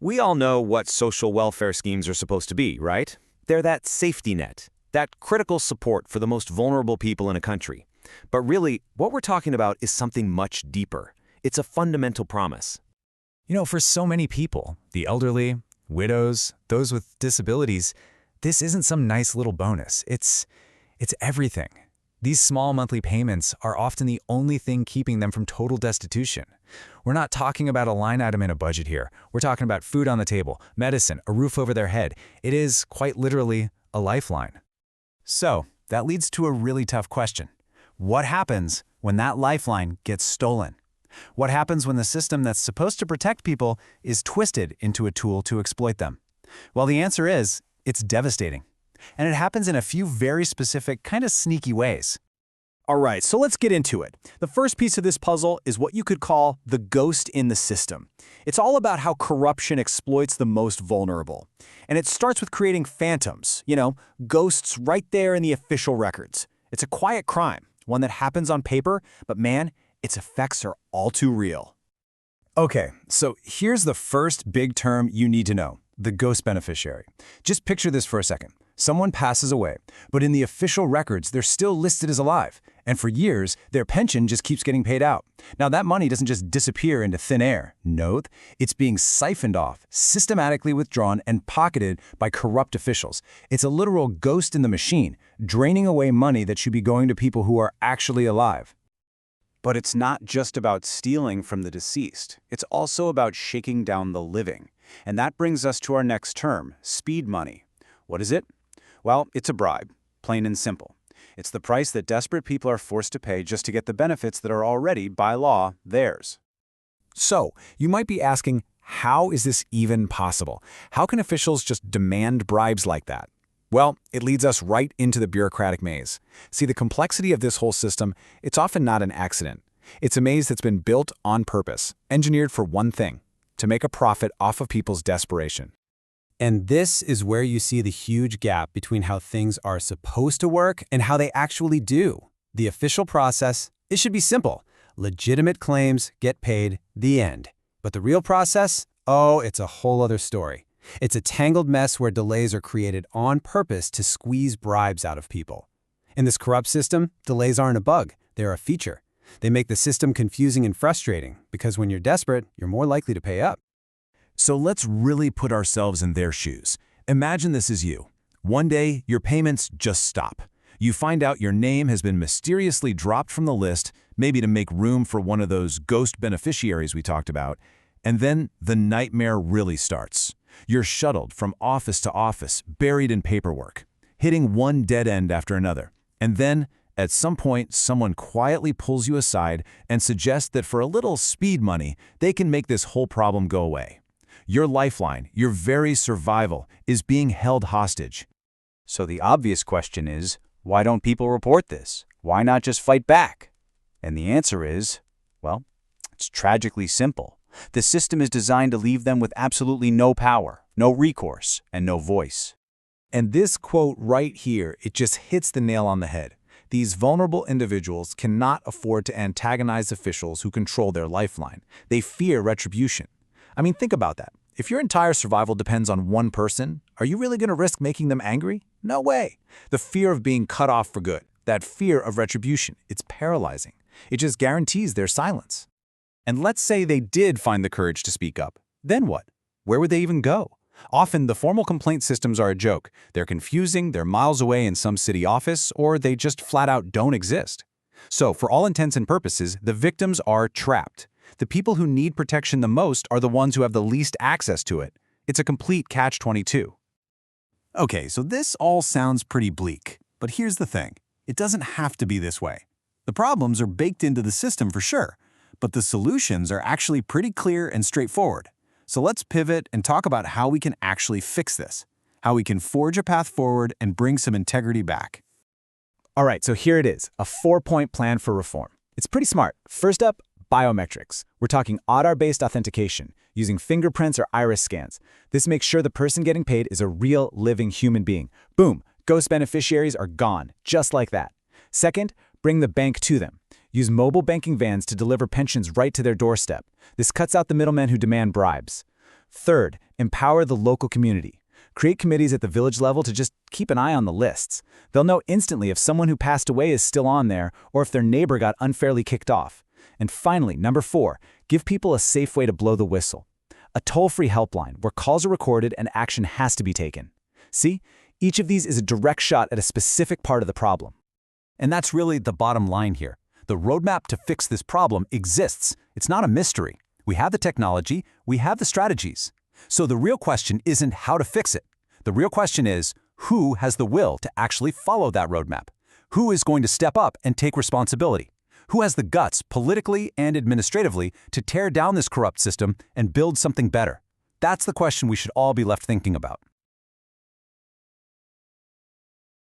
We all know what social welfare schemes are supposed to be, right? They're that safety net, that critical support for the most vulnerable people in a country. But really, what we're talking about is something much deeper. It's a fundamental promise. For so many people, the elderly, widows, those with disabilities, this isn't some nice little bonus. It's everything. These small monthly payments are often the only thing keeping them from total destitution. We're not talking about a line item in a budget here. We're talking about food on the table, medicine, a roof over their head. It is, quite literally, a lifeline. So, that leads to a really tough question. What happens when that lifeline gets stolen? What happens when the system that's supposed to protect people is twisted into a tool to exploit them? Well, the answer is, it's devastating. And it happens in a few very specific, kind of sneaky ways. All right, so let's get into it. The first piece of this puzzle is what you could call the ghost in the system. It's all about how corruption exploits the most vulnerable. And it starts with creating phantoms, ghosts right there in the official records. It's a quiet crime, one that happens on paper, but man, its effects are all too real. Okay, so here's the first big term you need to know, the ghost beneficiary. Just picture this for a second. Someone passes away, but in the official records, they're still listed as alive. And for years, their pension just keeps getting paid out. Now, that money doesn't just disappear into thin air. No, it's being siphoned off, systematically withdrawn and pocketed by corrupt officials. It's a literal ghost in the machine, draining away money that should be going to people who are actually alive. But it's not just about stealing from the deceased. It's also about shaking down the living. And that brings us to our next term, speed money. What is it? Well, it's a bribe, plain and simple. It's the price that desperate people are forced to pay just to get the benefits that are already, by law, theirs. So, you might be asking, how is this even possible? How can officials just demand bribes like that? Well, it leads us right into the bureaucratic maze. See, the complexity of this whole system, it's often not an accident. It's a maze that's been built on purpose, engineered for one thing, to make a profit off of people's desperation. And this is where you see the huge gap between how things are supposed to work and how they actually do. The official process, it should be simple. Legitimate claims get paid, the end. But the real process? Oh, it's a whole other story. It's a tangled mess where delays are created on purpose to squeeze bribes out of people. In this corrupt system, delays aren't a bug, they're a feature. They make the system confusing and frustrating because when you're desperate, you're more likely to pay up. So let's really put ourselves in their shoes. Imagine this is you. One day, your payments just stop. You find out your name has been mysteriously dropped from the list, maybe to make room for one of those ghost beneficiaries we talked about, and then the nightmare really starts. You're shuttled from office to office, buried in paperwork, hitting one dead end after another. And then, at some point, someone quietly pulls you aside and suggests that for a little speed money, they can make this whole problem go away. Your lifeline, your very survival, is being held hostage. So the obvious question is, why don't people report this? Why not just fight back? And the answer is, well, it's tragically simple. The system is designed to leave them with absolutely no power, no recourse, and no voice. And this quote right here, it just hits the nail on the head. These vulnerable individuals cannot afford to antagonize officials who control their lifeline. They fear retribution. I mean, think about that. If your entire survival depends on one person, are you really going to risk making them angry? No way. The fear of being cut off for good, that fear of retribution, it's paralyzing. It just guarantees their silence. And let's say they did find the courage to speak up. Then what? Where would they even go? Often, the formal complaint systems are a joke. They're confusing, they're miles away in some city office, or they just flat out don't exist. So, for all intents and purposes, the victims are trapped. The people who need protection the most are the ones who have the least access to it. It's a complete catch-22. Okay, so this all sounds pretty bleak. But here's the thing. It doesn't have to be this way. The problems are baked into the system for sure, but the solutions are actually pretty clear and straightforward. So let's pivot and talk about how we can actually fix this, how we can forge a path forward and bring some integrity back. All right, so here it is, a 4-point plan for reform. It's pretty smart. First up, biometrics. We're talking Aadhaar-based authentication, using fingerprints or iris scans. This makes sure the person getting paid is a real, living human being. Boom, ghost beneficiaries are gone, just like that. Second, bring the bank to them. Use mobile banking vans to deliver pensions right to their doorstep. This cuts out the middlemen who demand bribes. Third, empower the local community. Create committees at the village level to just keep an eye on the lists. They'll know instantly if someone who passed away is still on there or if their neighbor got unfairly kicked off. And finally, number 4, give people a safe way to blow the whistle. A toll-free helpline where calls are recorded and action has to be taken. See, each of these is a direct shot at a specific part of the problem. And that's really the bottom line here. The roadmap to fix this problem exists. It's not a mystery. We have the technology, we have the strategies. So the real question isn't how to fix it. The real question is, who has the will to actually follow that roadmap? Who is going to step up and take responsibility? Who has the guts, politically and administratively, to tear down this corrupt system and build something better? That's the question we should all be left thinking about.